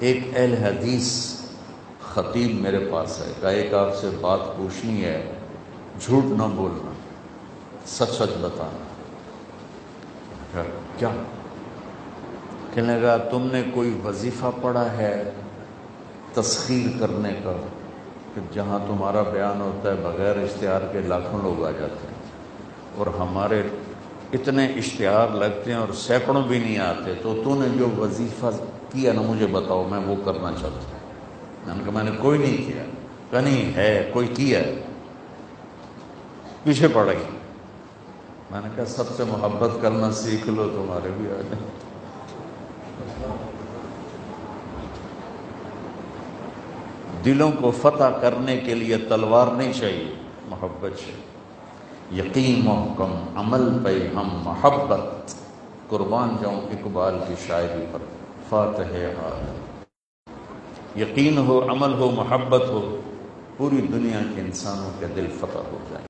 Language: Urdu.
ایک اہل حدیث خطیب میرے پاس ہے، کہا ایک آپ سے بات پوچھنی ہے، جھوٹ نہ بولنا، سچ سچ بتانا۔ کیا؟ کہنے لگا تم نے کوئی وظیفہ پڑھا ہے تسخیر کرنے کا، کہ جہاں تمہارا بیان ہوتا ہے بغیر اشتہار کے لاکھوں لوگ آ جاتے ہیں، اور ہمارے اتنے اشتہار لگتے ہیں اور سینکڑوں بھی نہیں آتے، تو نے جو وظیفہ کیا نا مجھے بتاؤ، میں وہ کرنا چاہتا ہوں۔ میں نے کہا میں نے کوئی نہیں کیا۔ کہ نہیں ہے کوئی کیا ہے، پیچھے پڑ گئی۔ میں نے کہا سب سے محبت کرنا سیکھ لو، تمہارے بھی آ جائیں۔ دلوں کو فتح کرنے کے لیے تلوار نہیں چاہیے، محبت چاہیے۔ یقین محکم عمل پہ ہم محبت، قربان جاؤں اقبال کی شاعری پر۔ فاتح عالم، یقین ہو، عمل ہو، محبت ہو، پوری دنیا کے انسانوں کے دل فتح ہو جائیں۔